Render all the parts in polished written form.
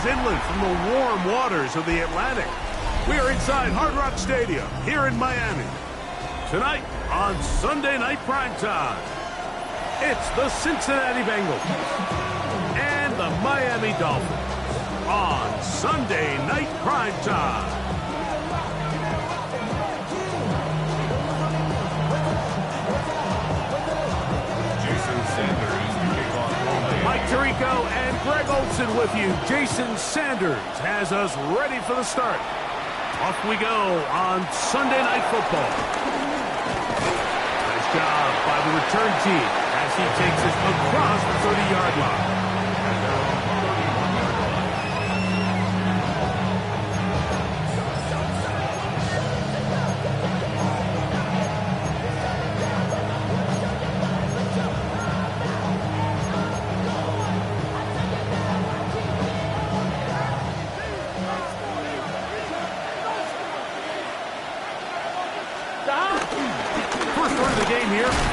miles inland from the warm waters of the Atlantic. We are inside Hard Rock Stadium here in Miami. Tonight on Sunday Night Primetime, it's the Cincinnati Bengals and the Miami Dolphins on Sunday Night Primetime. Mike Tirico and Greg Olsen with you. Jason Sanders has us ready for the start. Off we go on Sunday Night Football. Nice job by the return team as he takes it across the 30-yard line.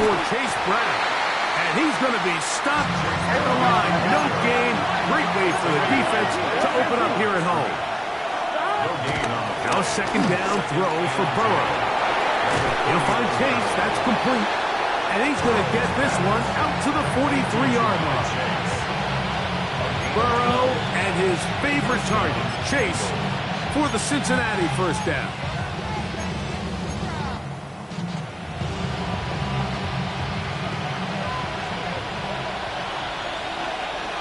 For Chase Brown, and he's going to be stopped at the line. No gain. Great way for the defense to open up here at home. Now second down throw for Burrow. He'll find Chase. That's complete. And he's going to get this one out to the 43-yard line. Burrow and his favorite target, Chase, for the Cincinnati first down.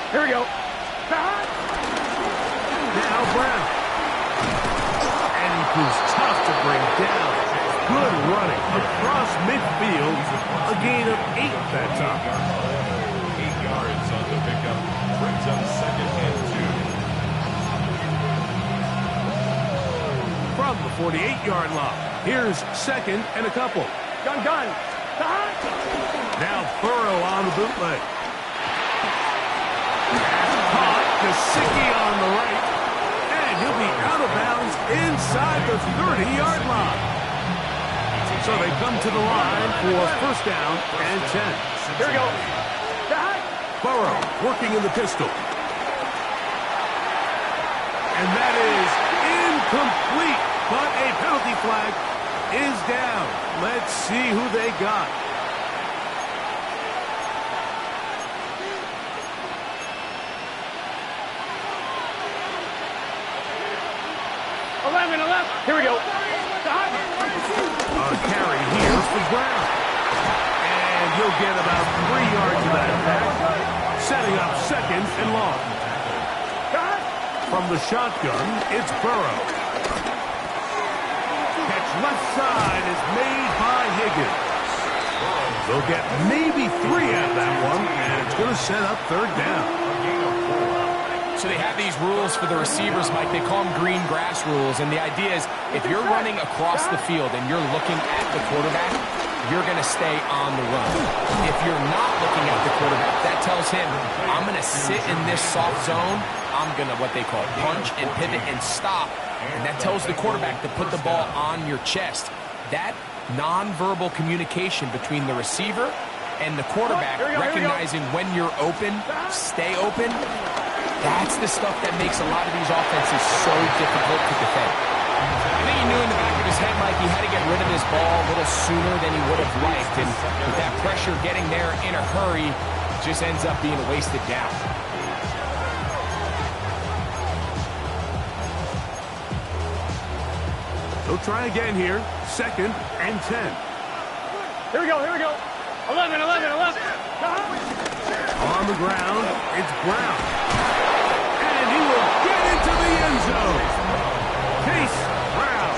Here we go. Now Brown. And he proves tough to bring down. Good running across midfield. A gain of 8 that time. 8 yards on the pickup. Brings up second and 2. From the 48-yard line. Here's second and a couple. Gun. Now Burrow on the bootleg. Gesicki on the right, and he'll be out of bounds inside the 30-yard line. So they come to the line for first down and 10. Here we go. Burrow working in the pistol. And that is incomplete, but a penalty flag is down. Let's see who they got. 11. Here we go. A carry here for Brown. And he'll get about 3 yards of that back. Setting up second and long. From the shotgun, it's Burrow. Catch left side is made by Higgins. They'll get maybe 3 out of that one, and it's going to set up third down. So they have these rules for the receivers, Mike. They call them green grass rules. And the idea is if you're running across the field and you're looking at the quarterback, you're going to stay on the run. If you're not looking at the quarterback, that tells him, I'm going to sit in this soft zone. I'm going to, what they call, punch and pivot and stop. And that tells the quarterback to put the ball on your chest. That nonverbal communication between the receiver and the quarterback, recognizing when you're open, stay open, that's the stuff that makes a lot of these offenses so difficult to defend. I think he knew in the back of his head, Mike, he had to get rid of this ball a little sooner than he would have liked. And with that pressure getting there in a hurry, just ends up being a wasted down. They'll try again here. Second and 10. Here we go. 11. On the ground, it's Brown. And he will get into the end zone. Chase Brown.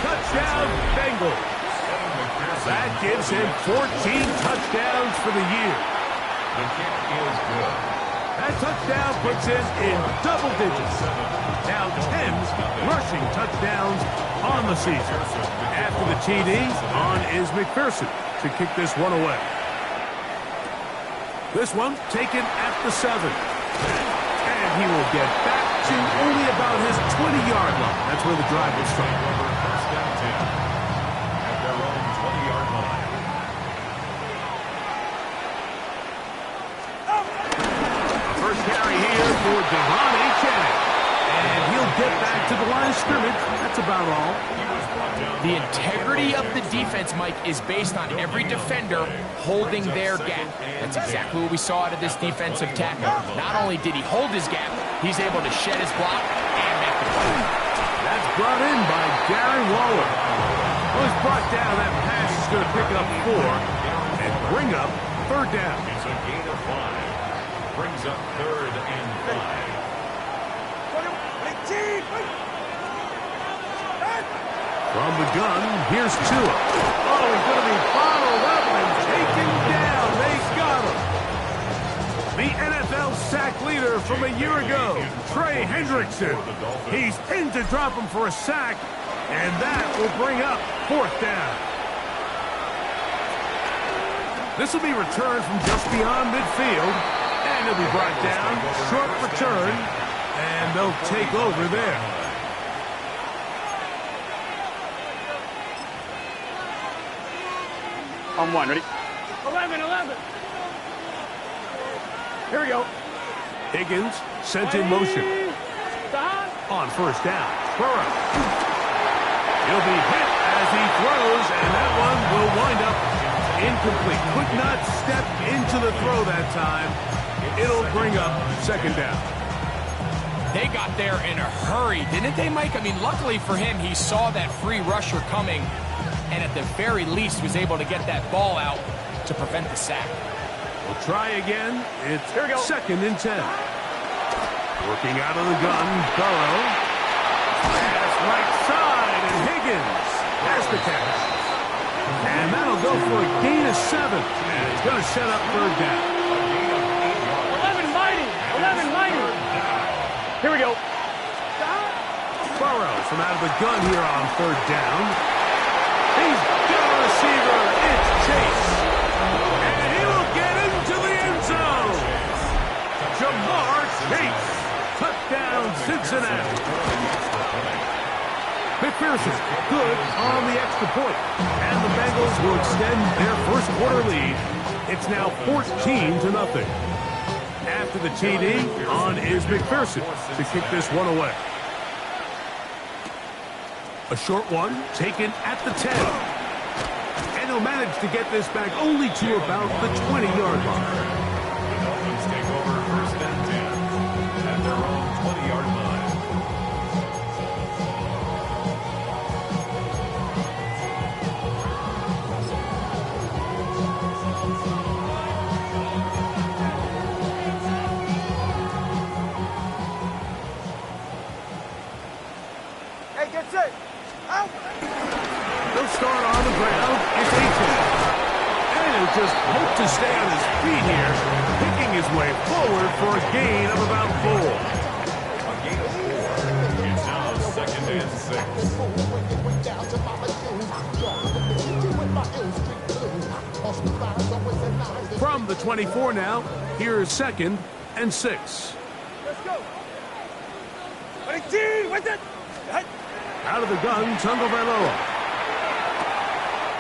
Touchdown, Bengals. That gives him 14 touchdowns for the year. The kick is good. That touchdown puts him in double digits. Now 10 rushing touchdowns on the season. After the TD, on is McPherson to kick this one away. This one taken at the 7. And he will get back to only about his 20-yard line. That's where the drive will start. First down 10 at their own 20-yard line. First carry here for Devon Achane. of scrimmage. That's about all. The integrity of the defense, Mike, is based on every defender holding their gap. That's exactly what we saw out of this defensive tackle. Not only did he hold his gap, he's able to shed his block and make the play. That's brought in by Darren Waller. Well, he's brought down. That pass is going to pick up 4 and bring up 3rd down. It's a gain of 5. Brings up 3rd and 5. From the gun, here's Tua. Oh, he's going to be bottled up and taken down. They got him. The NFL sack leader from a year ago, Trey Hendrickson. He's pinned to drop him for a sack, and that will bring up 4th down. This will be returned from just beyond midfield, and it'll be brought down. Short return, and they'll take over there. On 1, ready? 11. Here we go. Higgins sent in motion. Stop. On 1st down, Burrow. He'll be hit as he throws, and that one will wind up incomplete. Could not step into the throw that time. It'll bring up 2nd down. They got there in a hurry, didn't they, Mike? I mean, luckily for him, he saw that free rusher coming, and at the very least was able to get that ball out to prevent the sack. We'll try again. It's Here we go. 2nd and 10. Working out of the gun, Burrow. Pass right side, and Higgins has the catch. And that'll go for a gain of 7. And it's going to set up 3rd down. 11 mighty. Here we go. Burrow from out of the gun here on 3rd down. He's got a receiver. It's Chase. And he will get into the end zone. Jamar Chase. Touchdown, Cincinnati. McPherson, good on the extra point. And the Bengals will extend their first quarter lead. It's now 14-0. After the TD, on is McPherson to kick this one away. A short one taken at the 10. And he'll manage to get this back only to about the 20-yard line. The Dolphins take over 1st and 10 at their own 20-yard line. Hey, get set. Out. They'll start on the ground. It's Aiken. And he'll just hope to stay on his feet here, picking his way forward for a gain of about 4. A gain of 4. It's now 2nd and 6. From the 24 now, here's 2nd and 6. Let's go. What's that? Out of the gun, Tagovailoa.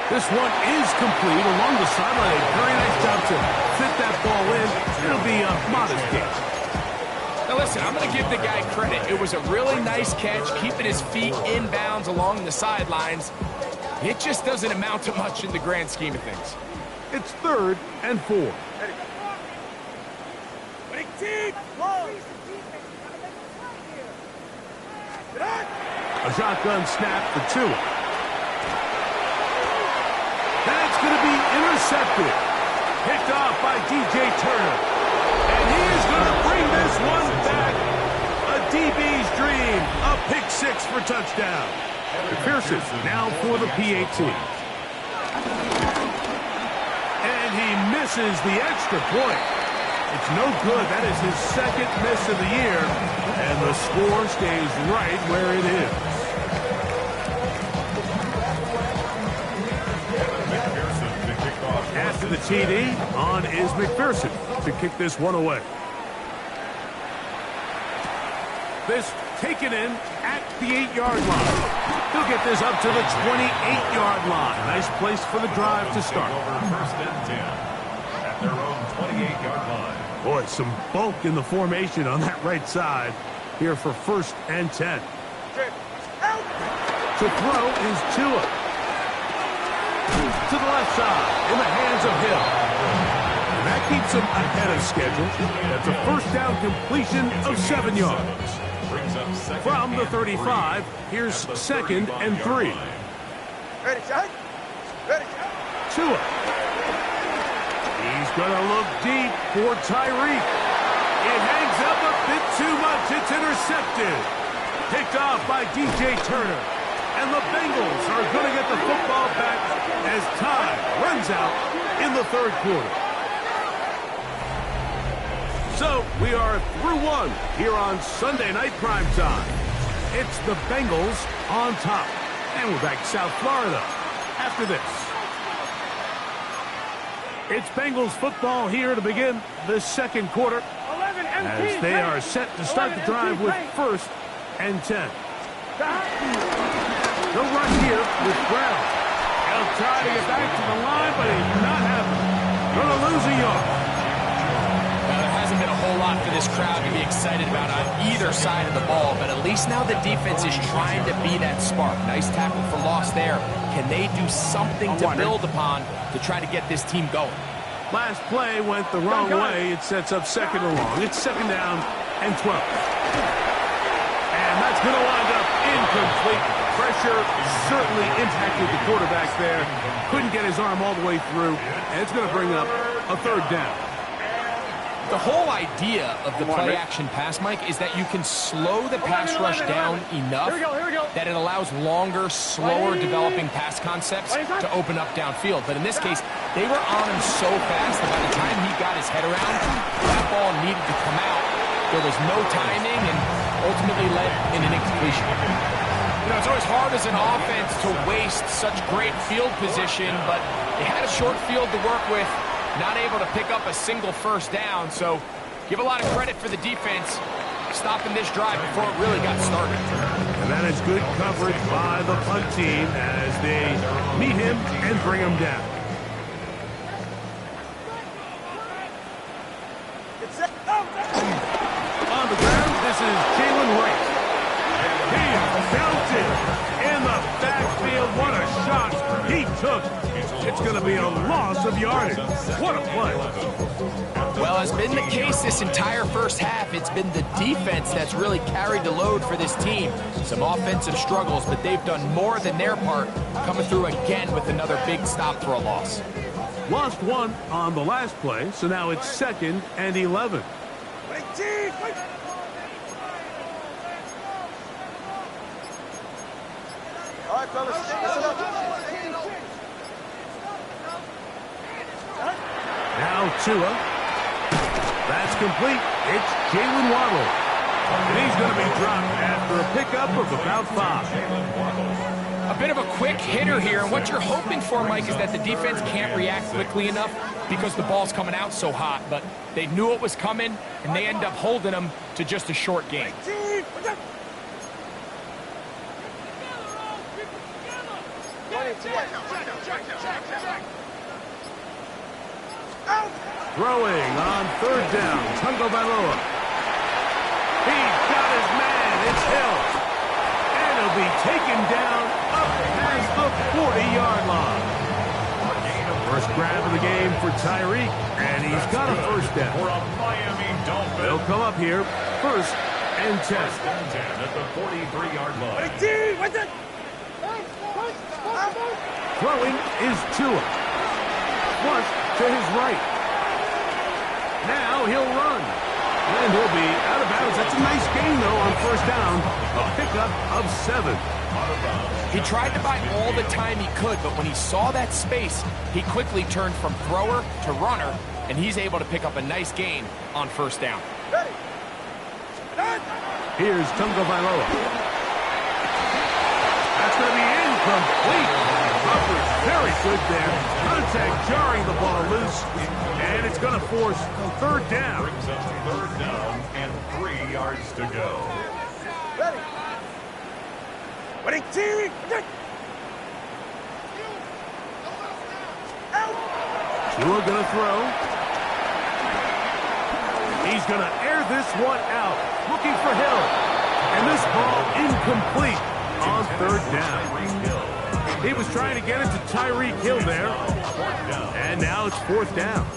This one is complete along the sideline. A very nice job to fit that ball in. It'll be a modest catch. Now listen, I'm going to give the guy credit. It was a really nice catch, keeping his feet in bounds along the sidelines. It just doesn't amount to much in the grand scheme of things. It's 3rd and 4. A shotgun snap for Tua. That's going to be intercepted. Picked off by DJ Turner. And he is going to bring this one back. A DB's dream. A pick 6 for touchdown. McPherson now for the PAT. And he misses the extra point. It's no good. That is his 2nd miss of the year. And the score stays right where it is. After the TD, on is McPherson to kick this one away. This taken in at the 8-yard line. He'll get this up to the 28-yard line. Nice place for the drive to start. Over 1st and 10 at their own 28-yard line. Boy, some bulk in the formation on that right side here for 1st and 10. To throw is Tua. To the left side, in the hands of Hill. And that keeps him ahead of schedule. That's a first down completion of 7 yards. From the 35, here's 2nd and 3. Ready, shot. Ready, shot. Tua. He's going to look deep for Tyreek. It hangs up a bit too much. It's intercepted. Picked off by DJ Turner. And the Bengals are going to get the football back as time runs out in the 3rd quarter. So we are through one here on Sunday Night Primetime. It's the Bengals on top. And we're back to South Florida after this. It's Bengals football here to begin the 2nd quarter. As they are set to start the drive with 1st and 10. No run here with Brown. He'll try to get back to the line, but he's not happening. Going to lose a yard. Now, there hasn't been a whole lot for this crowd to be excited about on either side of the ball, but at least now the defense is trying to be that spark. Nice tackle for loss there. Can they do something to build upon to try to get this team going? Last play went the wrong way. It sets up 2nd and long. It's 2nd down and 12. And that's going to wind up incomplete. Pressure certainly impacted the quarterback there. Couldn't get his arm all the way through. And it's going to bring up a 3rd down. The whole idea of the play-action pass, Mike, is that you can slow the pass rush down enough that it allows longer, slower developing pass concepts to open up downfield. But in this case, they were on him so fast that by the time he got his head around, that ball needed to come out. There was no timing and ultimately led in an incompletion. You know, it's always hard as an offense to waste such great field position, but they had a short field to work with. Not able to pick up a single 1st down, so give a lot of credit for the defense stopping this drive before it really got started. And that is good coverage by the punt team as they meet him and bring him down. On the ground, this is Jalen Wright. He bounced in the backfield. What a shot he took. It's going to be a loss of yardage. What a play. Well, as been the case this entire first half, it's been the defense that's really carried the load for this team. Some offensive struggles, but they've done more than their part, coming through again with another big stop for a loss. Lost 1 on the last play, so now it's 2nd and 11. All right, fellas, listen up. Now Tua. That's complete. It's Jalen Waddle. And he's going to be dropped after a pickup of about 5. A bit of a quick hitter here, and what you're hoping for, Mike, is that the defense can't react quickly enough because the ball's coming out so hot, but they knew it was coming, and they end up holding them to just a short gain. Throwing on 3rd down, Tagovailoa. He's got his man. It's Hill. And he'll be taken down up past the 40-yard line. First grab of the game for Tyreek, and he's got a 1st down. They'll come up here, 1st and 10. At the 43-yard line. Throwing is Tua. Flush to his right. Now he'll run. And he'll be out of bounds. That's a nice gain, though, on 1st down. A pickup of 7. He tried to buy all the time he could, but when he saw that space, he quickly turned from thrower to runner, and he's able to pick up a nice gain on 1st down. Here's Tagovailoa. That's going to be incomplete. Coverage very good there. Contact jarring the ball loose. And it's going to force 3rd down. Brings up 3rd down and 3 yards to go. Tua going to throw. He's going to air this one out. Looking for Hill. And this ball incomplete. on third down. He was trying to get it to Tyreek Hill there. And now it's fourth down.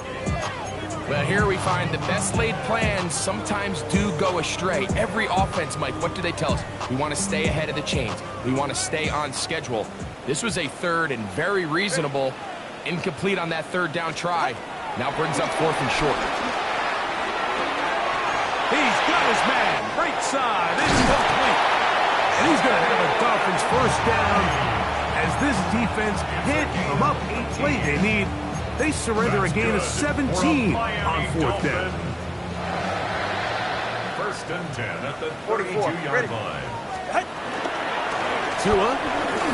Well, here we find the best laid plans sometimes do go astray. Every offense, Mike, what do they tell us? We want to stay ahead of the chains. We want to stay on schedule. This was a third and very reasonable. Incomplete on that third down try. Now brings up fourth and short. He's got his man. Right side. It's complete. And he's going to have a Dolphins first down as this defense can't come up a play they need. They surrender a gain of 17 on fourth down. First and 10 at the 42-yard line. Tua,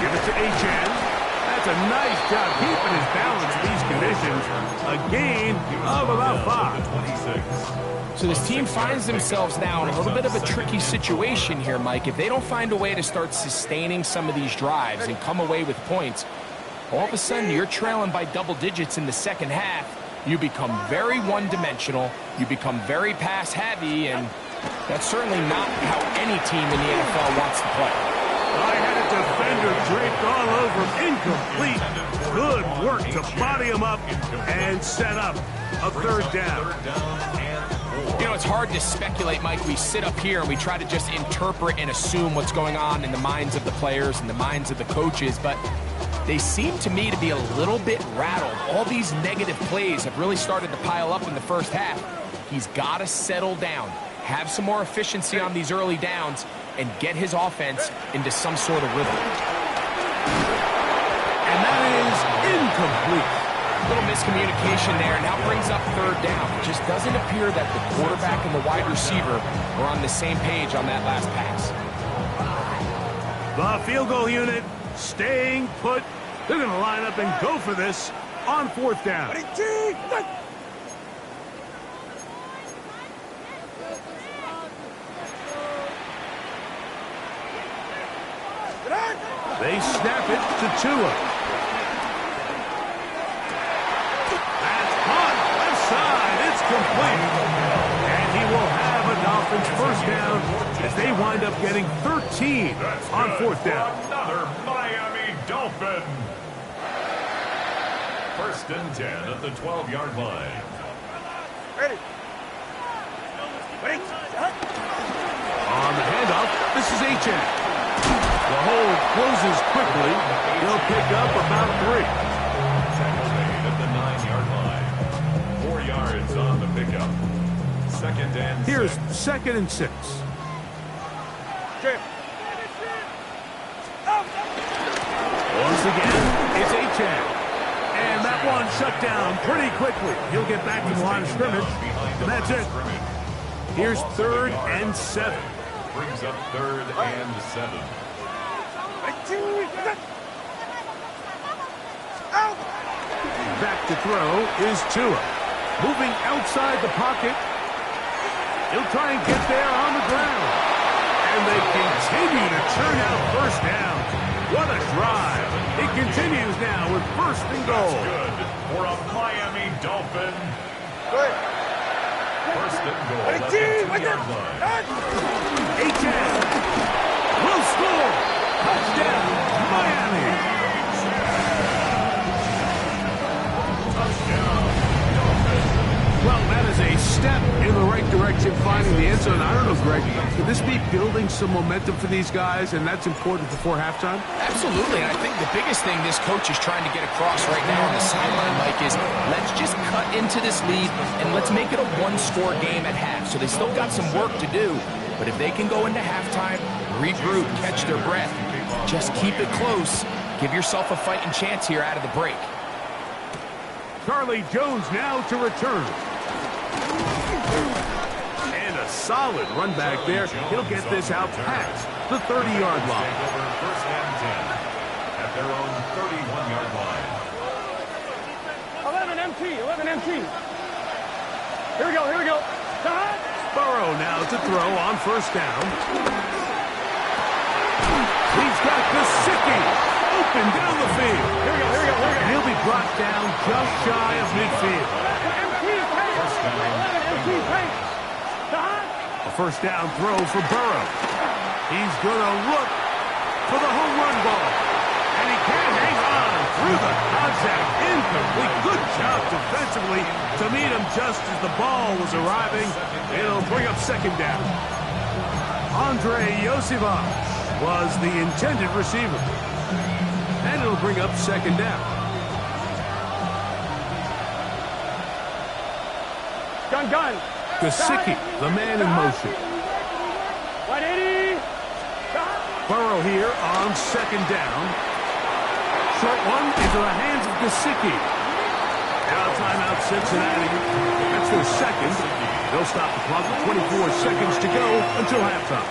give it to Achane. That's a nice job keeping his balance in these conditions. A gain of about 5. So this team finds themselves now in a little bit of a tricky situation here, Mike. If they don't find a way to start sustaining some of these drives and come away with points, all of a sudden you're trailing by double digits in the second half. You become very one-dimensional. You become very pass-heavy, and that's certainly not how any team in the NFL wants to play. I had a defender draped all over him. Incomplete. Good work to body him up and set up a third down. You know, it's hard to speculate, Mike. We sit up here and we try to just interpret and assume what's going on in the minds of the players and the minds of the coaches, but they seem to me to be a little bit rattled. All these negative plays have really started to pile up in the first half. He's got to settle down, have some more efficiency on these early downs, and get his offense into some sort of rhythm. And that is incomplete. A little miscommunication there, and now brings up third down. It just doesn't appear that the quarterback and the wide receiver are on the same page on that last pass. The field goal unit staying put. They're going to line up and go for this on fourth down. They snap it to Tua. That's caught left side. It's complete. And he will have a Dolphins first down as they wind up getting 13 on fourth down. Another Miami Dolphin. First and 10 at the 12-yard line. Ready. On the handoff, this is Achane. The hole closes quickly. They'll pick up about 3. Tackle made at the 9-yard line. 4 yards on the pickup. Second and 6. Here's second and 6. Once again, it's Achane. And that one shut down pretty quickly. He'll get back to the line of scrimmage, and that's it. Here's third and 7. Brings up third and 7. Back to throw is Tua. Moving outside the pocket. He'll try and get there on the ground. And they continue to churn out first down. What a drive. It continues now with first and goal. Good for a Miami Dolphin. Good. First and goal at the 2-yard line. Achane will score. Touchdown, Miami. Well, that is a step in the right direction, finding the end zone. I don't know, Greg, could this be building some momentum for these guys, and that's important before halftime? Absolutely, and I think the biggest thing this coach is trying to get across right now on the sideline, Mike, is let's just cut into this lead, and let's make it a one-score game at half. So they still got some work to do, but if they can go into halftime, regroup, catch their breath, just keep it close, give yourself a fighting chance here out of the break. Charlie Jones now to return. And a solid run back there. He'll get this out past the 30-yard line. Over first and 10 at their own 31-yard line. 11 MT. Here we go. Burrow now to throw on first down. He's got Gesicki open down the field. Here we go. And he'll be brought down just shy of midfield. A first down throw for Burrow. He's going to look for the home run ball. And he can't hang on through the contact. Incomplete. Good job defensively to meet him just as the ball was arriving. It'll bring up second down. Andrei Iosivas was the intended receiver. And it'll bring up second down. Gun. Gesicki, the man in motion. 180. Burrow here on second down. Short one into the hands of Gesicki. Now timeout Cincinnati. That's their second. They'll stop the clock with 24 seconds to go until halftime.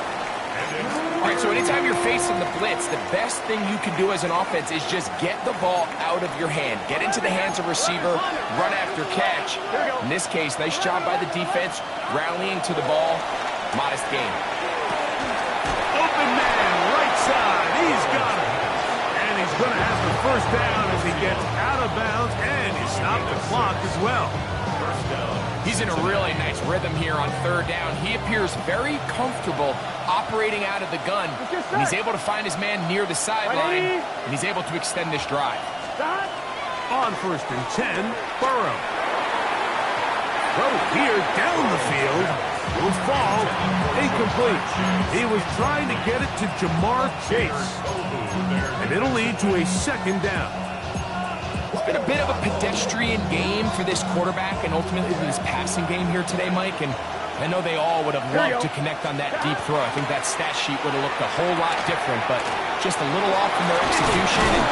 All right, so anytime you're facing the blitz, the best thing you can do as an offense is just get the ball out of your hand. Get into the hands of receiver, run after catch. In this case, nice job by the defense, rallying to the ball. Modest gain. Open man, right side. He's got it. And he's going to have the first down as he gets out of bounds, and he stopped the clock as well. He's in a really nice rhythm here on third down. He appears very comfortable operating out of the gun. And he's able to find his man near the sideline, and he's able to extend this drive. On first and 10, Burrow. Throw here down the field. Will fall. Incomplete. He was trying to get it to Jamar Chase. And it'll lead to a second down. It's been a bit of a pedestrian game for this quarterback and ultimately this passing game here today, Mike. And I know they all would have loved to connect on that deep throw. I think that stat sheet would have looked a whole lot different, but just a little off in their execution and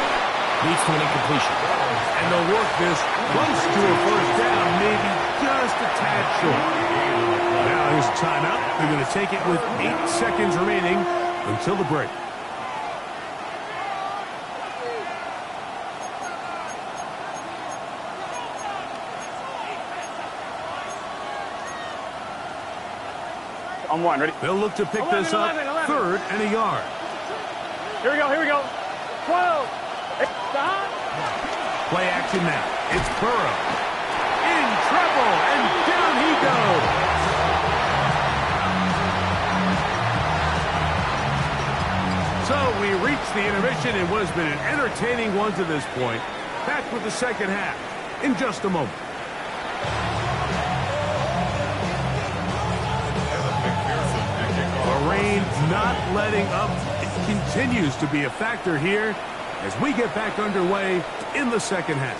leads to an incompletion. And they'll work this close to a first down, maybe just a tad short. Now here's a timeout. They're going to take it with 8 seconds remaining until the break. On one, ready? They'll look to pick 11, this up 11. third and a yard. Here we go. 12. Stop. Play action now. It's Burrow. In trouble, and down he goes. So we reach the intermission in what has been an entertaining one to this point. Back with the second half in just a moment. The rain not letting up. It continues to be a factor here as we get back underway in the second half.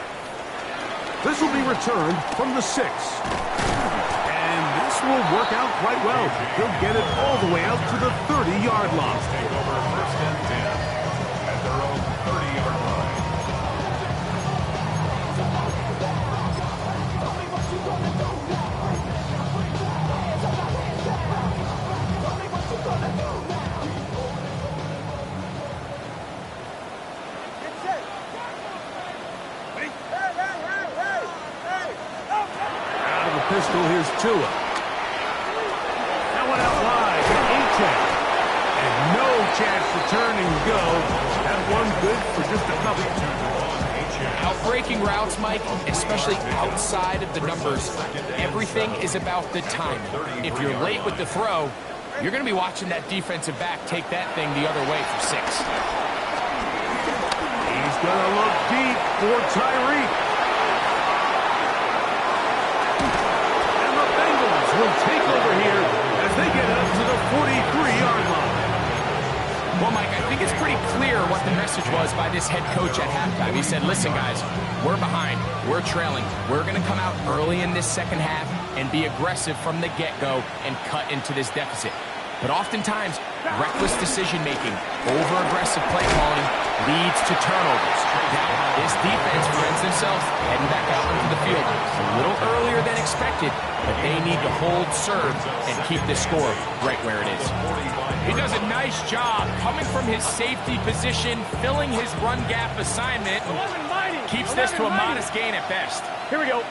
This will be returned from the 6. And this will work out quite well. He'll get it all the way out to the 30-yard line. Take over first and 10 at their own 30-yard line. Out of the pistol, here's Tua. That one out wide to A-Check. And no chance to turn and go. That one good for just a couple. Outbreaking routes, Mike, especially outside of the numbers, everything is about the timing. If you're late with the throw, you're going to be watching that defensive back take that thing the other way for 6. He's going to look deep for Tyreek. And the Bengals will take over here as they get up to the 43-yard line. Well, Mike, I think it's pretty clear what the message was by this head coach at halftime. He said, listen, guys, we're behind. We're trailing. We're going to come out early in this second half and be aggressive from the get-go and cut into this deficit. But oftentimes, reckless decision-making, over-aggressive play calling leads to turnovers. Now, this defense finds themselves heading back out into the field a little earlier than expected, but they need to hold serve and keep this score right where it is. He does a nice job coming from his safety position, filling his run gap assignment, and keeps this to a modest gain at best. Here we go.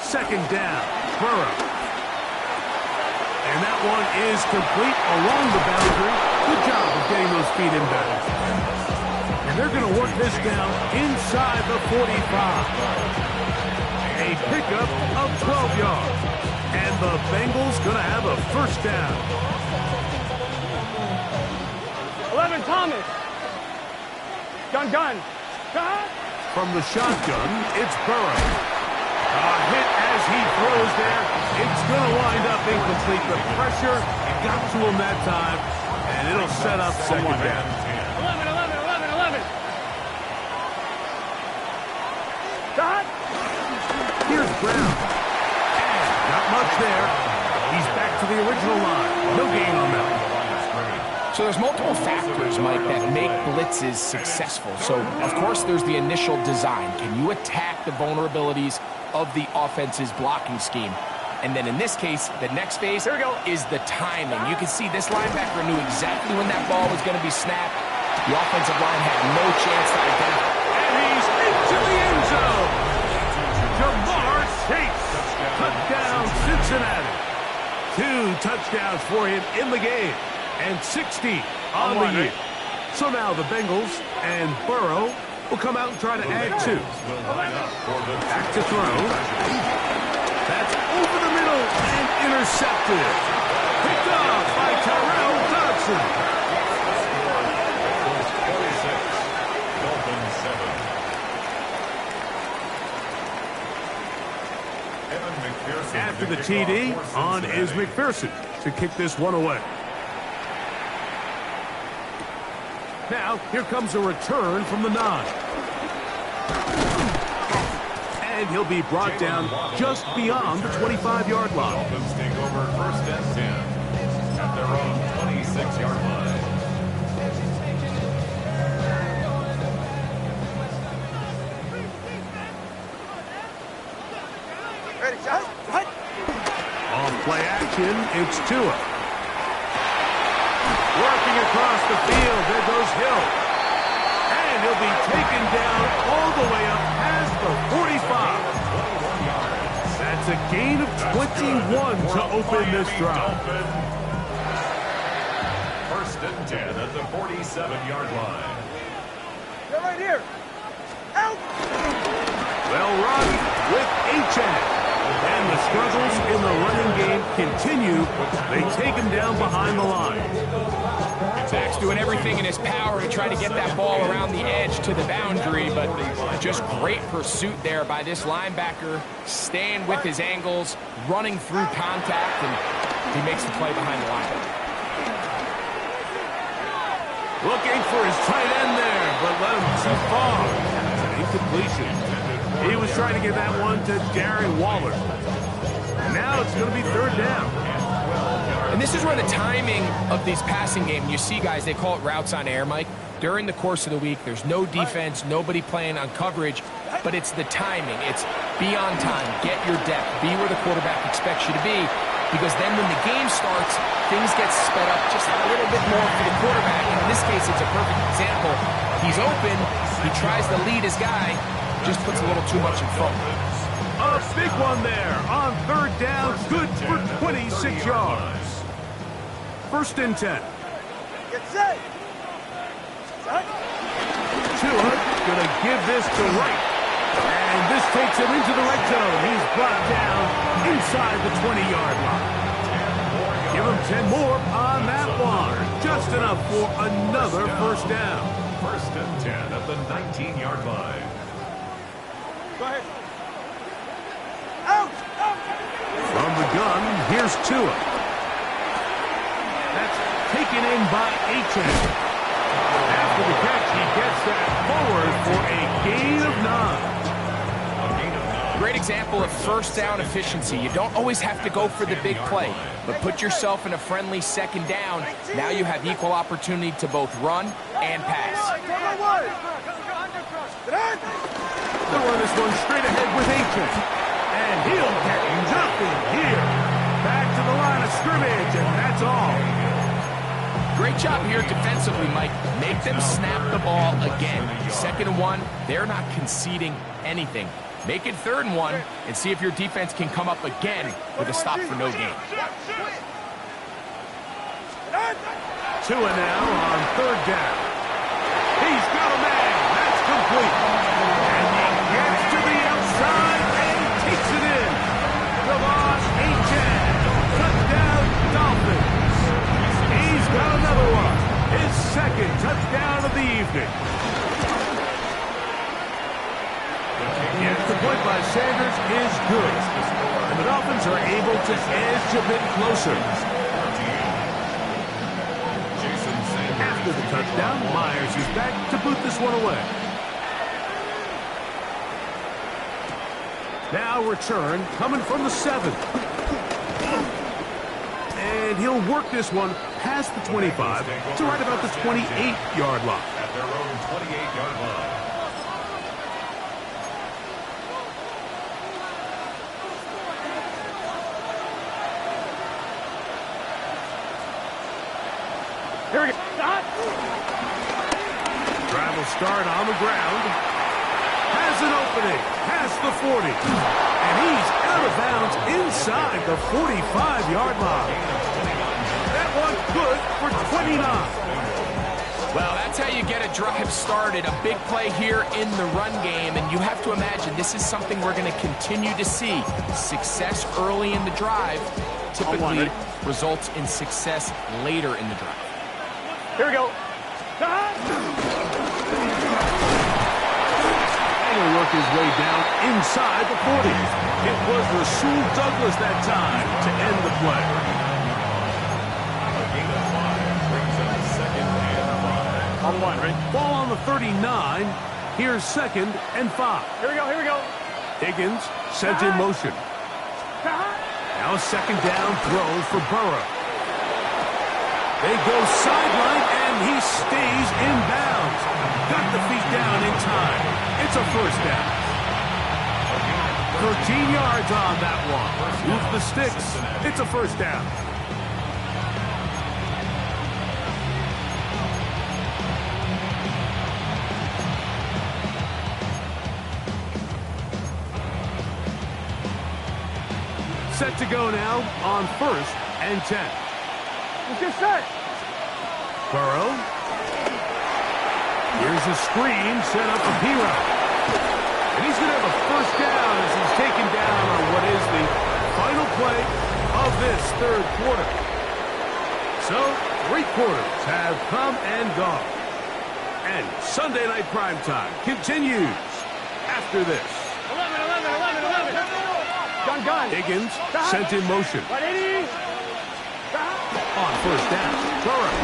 Second down, Burrow. And that one is complete along the boundary. Good job of getting those feet in bounds. And they're going to work this down inside the 45. A pickup of 12 yards. And the Bengals going to have a first down. 11 times. Thomas. Gun. From the shotgun, it's Burrow. A hit as he throws there. It's going to wind up incomplete. The pressure got to him that time, and it'll set up second down. 11. Shot. Here's Brown. And not much there. He's back to the original line. No gain on that. So there's multiple factors, Mike, that make blitzes successful. So, of course, there's the initial design. Can you attack the vulnerabilities of the offense's blocking scheme? And then in this case, the next phase is the timing. You can see this linebacker knew exactly when that ball was going to be snapped. The offensive line had no chance to identify. And he's into the end zone. Jamar Chase. Touchdown, Cincinnati. 2 touchdowns for him in the game. And 60 on the year. So now the Bengals and Burrow will come out and try to add 2. Back to throw. That's over the middle and intercepted. Picked off by Tyrell Dodson. After the TD, on is McPherson to kick this one away. Now, here comes a return from the 9. And he'll be brought down just beyond the 25-yard line. Dolphins take over first and 10 at their own 26-yard line. Ready, shot. On play action, it's Tua. Working across the field, there goes Hill. And he'll be taken down all the way up past the 45. That's a gain of 21 to open this drive. First and 10 at the 47-yard line. They're right here. Out. Well run with Achane. And the struggles in the running game continue. They take him down behind the line. Zach's doing everything in his power to try to get that ball around the edge to the boundary, but just great pursuit there by this linebacker, staying with his angles, running through contact, and he makes the play behind the line. Looking for his tight end there, but let him too far. It's an incompletion. He was trying to get that one to Darren Waller. And now it's going to be third down. And this is where the timing of these passing game, you see guys, they call it routes on air, Mike. During the course of the week, there's no defense, nobody playing on coverage, but it's the timing. It's be on time, get your depth, be where the quarterback expects you to be, because then when the game starts, things get sped up just a little bit more for the quarterback. And in this case, it's a perfect example. He's open, he tries to lead his guy, just puts a little too much in front. A big one there on third down, good for 26 yards. First and 10. Get set. Shot. Tua gonna give this to Wright. And this takes him into the red zone. He's brought down inside the 20-yard line. Give him 10 more on that one. Just enough for another first down. First and 10 at the 19-yard line. Go ahead. Out. From the gun, here's Tua. That's taken in by Achane. After the catch, he gets that forward for a gain of 9. Great example of first down efficiency. You don't always have to go for the big play, but put yourself in a friendly second down. Now you have equal opportunity to both run and pass. They'll run this one straight ahead with Achane. And he'll get nothing here. Back to the line of scrimmage, and that's all. Great job here defensively, Mike. Make them snap the ball again. Second and 1, they're not conceding anything. Make it third and 1 and see if your defense can come up again with a stop for no gain. Tua now on third down. He's got a man. That's complete. And he gets to the outside and takes it in. Devon Achane. Touchdown, Dolphins. He's got another one. His second touchdown Sanders is good. And the Dolphins are able to edge a bit closer. After the touchdown, Myers is back to boot this one away. Now return coming from the 7. And he'll work this one past the 25 to right about the 28-yard line. At their own 28-yard line. Here we go. Drive will start on the ground. Has an opening. Past the 40. And he's out of bounds inside the 45-yard line. That one good for 29. Well, that's how you get a drive started. A big play here in the run game. And you have to imagine this is something we're going to continue to see. Success early in the drive typically results in success later in the drive. Here we go. He'll work his way down inside the 40. It was Rasul Douglas that time to end the play. A gain of 5 brings up second and 5. On one, ready? Ball on the 39. Here's second and 5. Here we go, here we go. Higgins sent in motion. Now a second down throw for Burrow. They go sideline, and he stays in bounds. Got the feet down in time. It's a first down. 13 yards on that one. Move the sticks. It's a first down. Set to go now on 1st and 10. Let's get set. Burrow. Here's a screen set up for Piro. And he's going to have a first down as he's taken down on what is the final play of this third quarter. So, 3 quarters have come and gone. And Sunday Night Primetime continues after this. 11. Gun. Higgins sent in motion. 180. On first down, Burrow.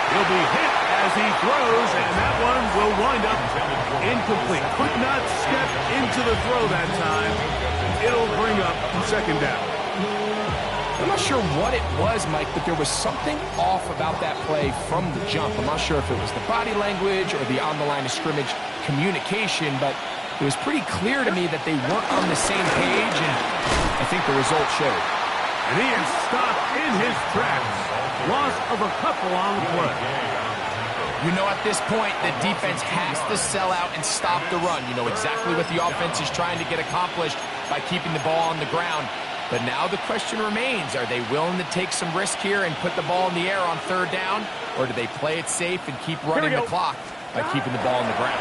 He'll be hit as he throws, and that one will wind up incomplete. Could not step into the throw that time. It'll bring up second down. I'm not sure what it was, Mike, but there was something off about that play from the jump. I'm not sure if it was the body language or the on-the-line of scrimmage communication, but it was pretty clear to me that they weren't on the same page, and I think the result showed. And he is stopped in his tracks. Loss of a couple on the play. You know, at this point, the defense has to sell out and stop the run. You know exactly what the offense is trying to get accomplished by keeping the ball on the ground. But now the question remains, are they willing to take some risk here and put the ball in the air on third down? Or do they play it safe and keep running the clock by keeping the ball on the ground?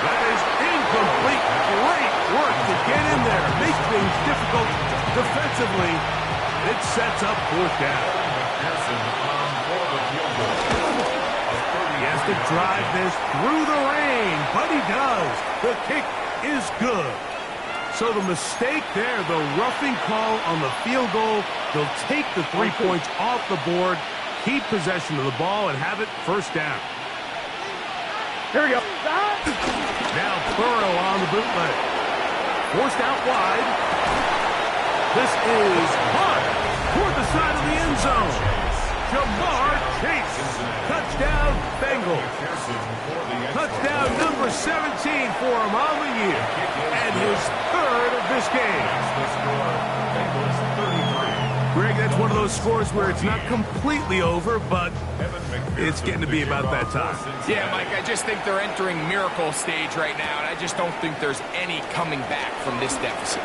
That is incomplete. Great work to get in there. Make things difficult defensively. It sets up fourth down. He has to drive this through the rain, but he does. The kick is good. So the mistake there, the roughing call on the field goal, they'll take the 3 points off the board, keep possession of the ball, and have it first down. Here we go. Now Burrow on the bootleg. Forced out wide. This is hard toward the side of the end zone. Jamar Chase. Touchdown Bengals. Touchdown number 17 for him on the year. And his third of this game. Greg, that's one of those scores where it's not completely over, but it's getting to be about that time. Yeah, Mike, I just think they're entering miracle stage right now, and I just don't think there's any coming back from this deficit.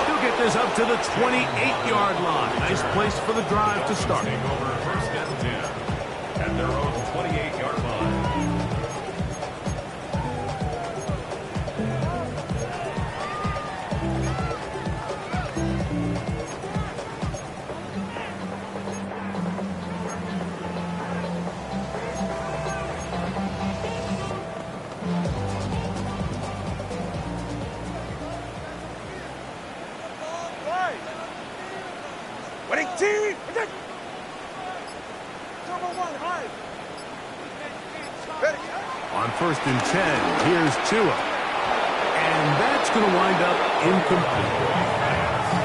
He'll get this up to the 28-yard line. Nice place for the drive to start. Take over first and 10 at their own 28-yard line. Winning team. Number 1, high. Ready. On 1st and 10, here's Tua. And that's going to wind up incomplete.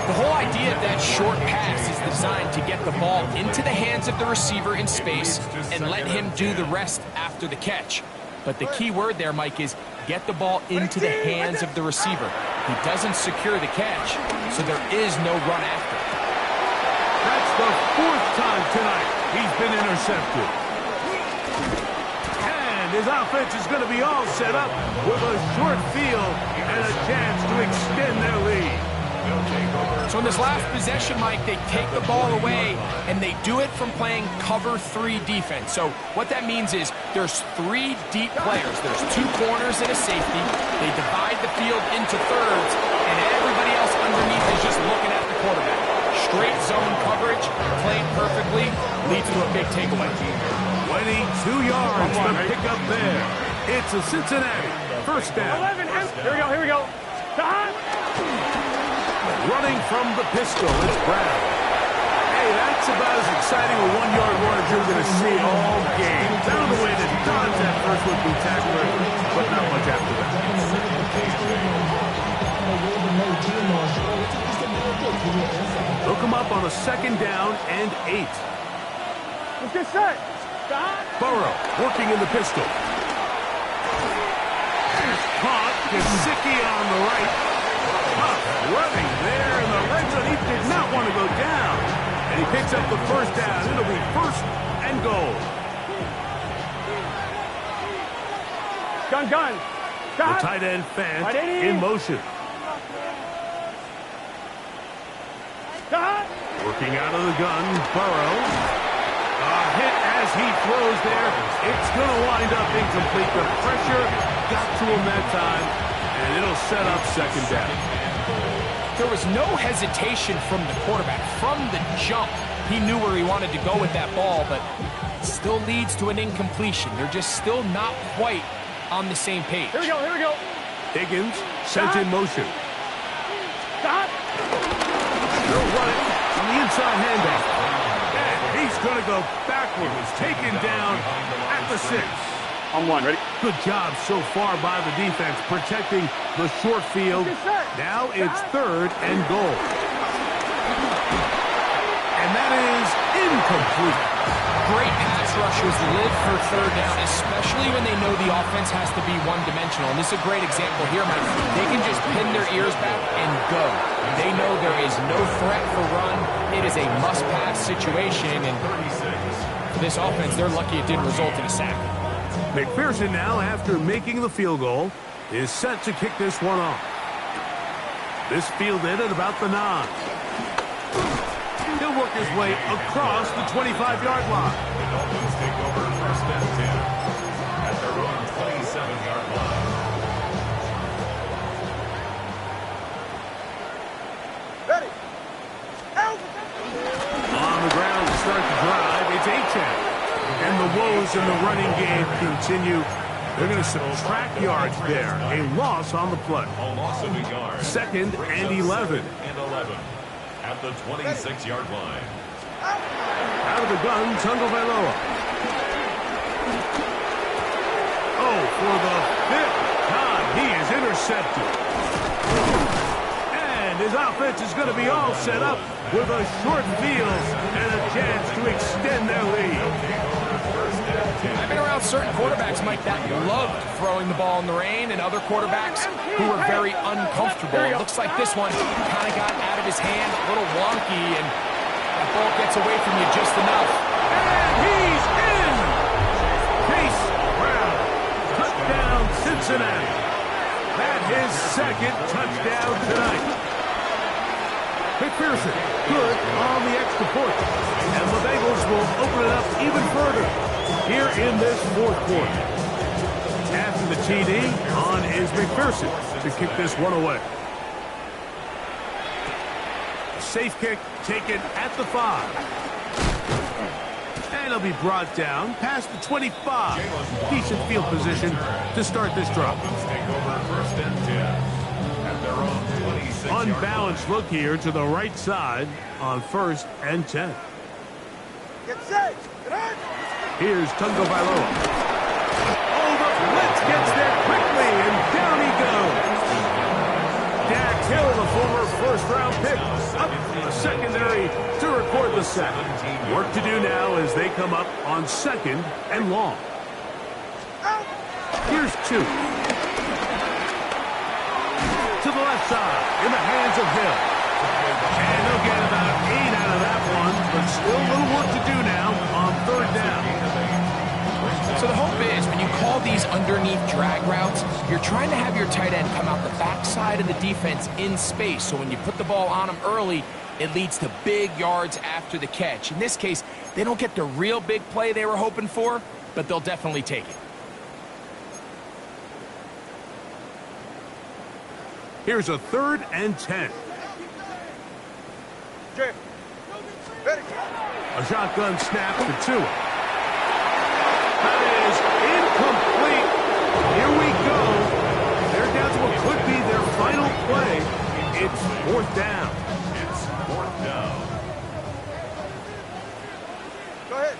The whole idea of that short pass is designed to get the ball into the hands of the receiver in space and let him do the rest after the catch. But the key word there, Mike, is get the ball into the hands of the receiver. He doesn't secure the catch, so there is no run after. That's the 4th time tonight he's been intercepted. And his offense is going to be all set up with a short field and a chance to extend their lead. So in this last possession, Mike, they take the ball away, and they do it from playing cover 3 defense. So what that means is there's 3 deep players. There's 2 corners and a safety. They divide the field into thirds, and everybody else underneath is just looking at the quarterback. Straight zone coverage, played perfectly, leads to a big takeaway. 22 yards to pick up there. It's a Cincinnati 1st down. 11. Here we go. Running from the pistol, it's Brown. Hey, that's about as exciting a 1-yard run as you're going to see all game. Found a way to dodge that first would-be tackler, but not much after that. Hook him up on a 2nd down and 8. Let's get set. Burrow working in the pistol. Caught. Gesicki on the right. Running there in the red zone. He did not want to go down. And he picks up the 1st down. It'll be 1st and goal. Gun. The tight end Fant in motion. Working out of the gun, Burrow. A hit as he throws there. It's going to wind up incomplete. The pressure got to him that time, and it'll set up 2nd down. There was no hesitation from the quarterback. From the jump, he knew where he wanted to go with that ball, but it still leads to an incompletion. They're just still not quite on the same page. Here we go. Higgins sent in motion. They'll run it on the inside handoff. And he's going to go backwards, taken down at the 6. On 1, ready? Good job so far by the defense protecting the short field. Now it's 3rd and goal. And that is incomplete. Great pass rushers live for 3rd down, especially when they know the offense has to be one-dimensional. And this is a great example here, Mike. They can just pin their ears back and go. They know there is no threat for run. It is a must-pass situation. And for this offense, they're lucky it didn't result in a sack. McPherson now, after making the field goal, is set to kick this one off. This fielded at about the 9. He'll work his way across the 25-yard line. The Dolphins take over 1st and 10 at their own 27-yard line. Ready. On the ground to start the drive, it's Achane. And the woes in the running game continue. They're going to subtract yards there. A loss on the play. A loss of a yard. 2nd and 11. And 11 at the 26-yard line. Out of the gun, Tagovailoa. Oh, for the 5th time, he is intercepted. And his offense is going to be all set up with a short field and a chance to extend their lead. I've been around certain quarterbacks, Mike, that loved throwing the ball in the rain, and other quarterbacks who were very uncomfortable. It looks like this one kind of got out of his hand, a little wonky, and that ball gets away from you just enough. And he's in! Chase Brown, touchdown Cincinnati. That's his 2nd touchdown tonight. McPherson, good on the extra point. And the Bengals will open it up even further here in this 4th quarter. After the TD, on is McPherson to kick this one away. Safe kick taken at the 5. And he'll be brought down past the 25. Decent field position to start this drive. Take over 1st and 10 at their own 26. unbalanced look here to the right side on 1st and 10. Get set. Here's Tungo Bailoa. Oh, the blitz gets there quickly, and down he goes. Dax Hill, the former first-round pick, up the secondary to record the sack. Work to do now as they come up on 2nd and long. Here's 2. To the left side, in the hands of Hill. And they'll get about 8 out of that one, but still a little work to do now on 3rd down. So the hope is when you call these underneath drag routes, you're trying to have your tight end come out the backside of the defense in space. So when you put the ball on them early, it leads to big yards after the catch. In this case, they don't get the real big play they were hoping for, but they'll definitely take it. Here's a 3rd and 10. A shotgun snap to Tua. That is incomplete. Here we go. They're down to what could be their final play. It's 4th down. It's 4th down. Go ahead.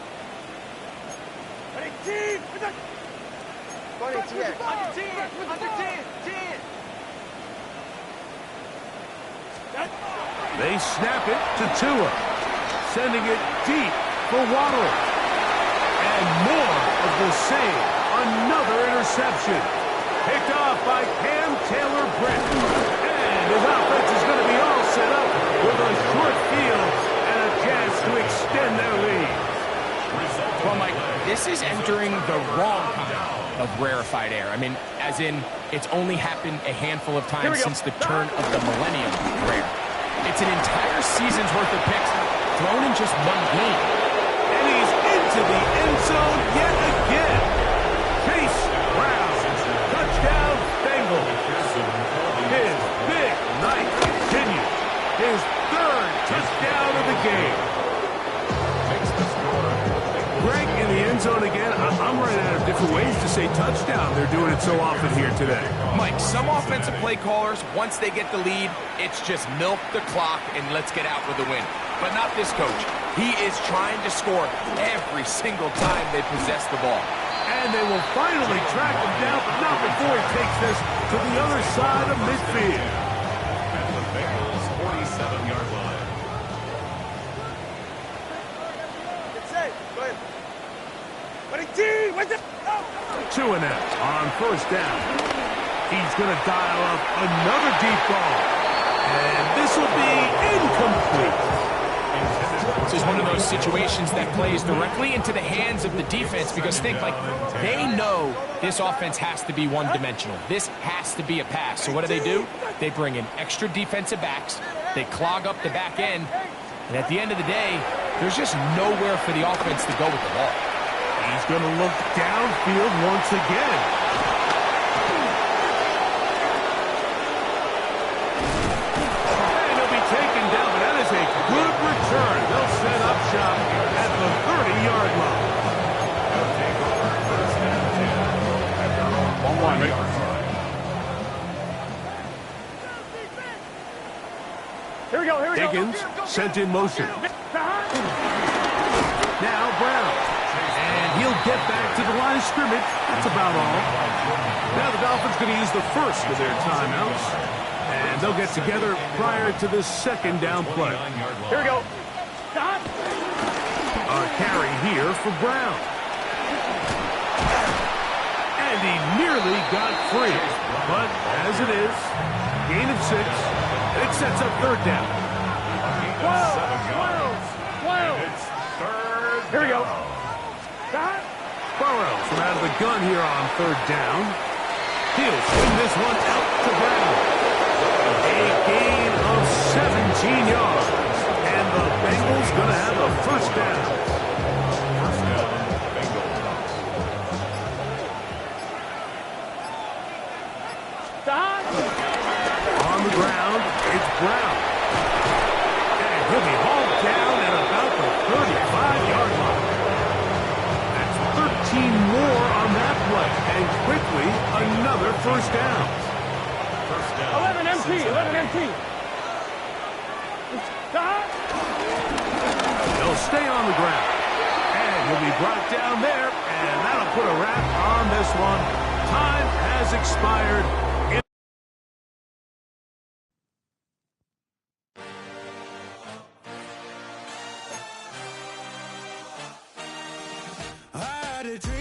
10. They snap it to Tua, sending it deep for Waddle. And more of the same. Another interception. Picked off by Cam Taylor-Britt. And his offense is going to be all set up with a short field and a chance to extend their lead. Well, Mike, this is entering the wrong kind of rarefied air. I mean, as in, it's only happened a handful of times since the turn of the millennium rare. It's an entire season's worth of picks thrown in just one game. And he's into the end zone yet again. Chase Brown, touchdown Bengals. His big night continues. His 3rd touchdown of the game. Greg in the end zone again. I'm running out of different ways to say touchdown. They're doing it so often here today. Mike, some offensive play callers, once they get the lead, it's just milk the clock and let's get out with a win. But not this coach. He is trying to score every single time they possess the ball. And they will finally track him down, but not before he takes this to the other side of midfield. At the Bengals' 47-yard line. Get set. Go ahead. 20. Tua now on 1st down. He's going to dial up another deep ball. And this will be incomplete. This is one of those situations that plays directly into the hands of the defense because think, like, they know this offense has to be one-dimensional. This has to be a pass. So what do? They bring in extra defensive backs. They clog up the back end. And at the end of the day, there's just nowhere for the offense to go with the ball. He's going to look downfield once again. And he'll be taken down, but that is a good return. They'll set up shop at the 30-yard line. They'll take over 1st and 10 at their own 1-yard line. Here we go. Higgins sent in motion. Now Brown. And he'll get back to the line of scrimmage. That's about all. Now the Dolphins going to use the first of their timeouts. And they'll get together prior to the 2nd down play. Here we go. A carry here for Brown. And he nearly got free. But as it is, gain of 6. It sets up 3rd down. 12. It's 3rd. Here we go. Burrows from out of the gun here on 3rd down. He'll swing this one out to Brown. A gain of 17 yards. And the Bengals going to have a 1st down. 1st down, Bengals. On the ground, it's Brown. And he'll be hauled down at about the 35-yard line. That's 13 more on that play. And quickly, another 1st down. 1st down. 11 MT. Stop. He'll stay on the ground. And he'll be brought down there, and that'll put a wrap on this one. Time has expired. I had a dream.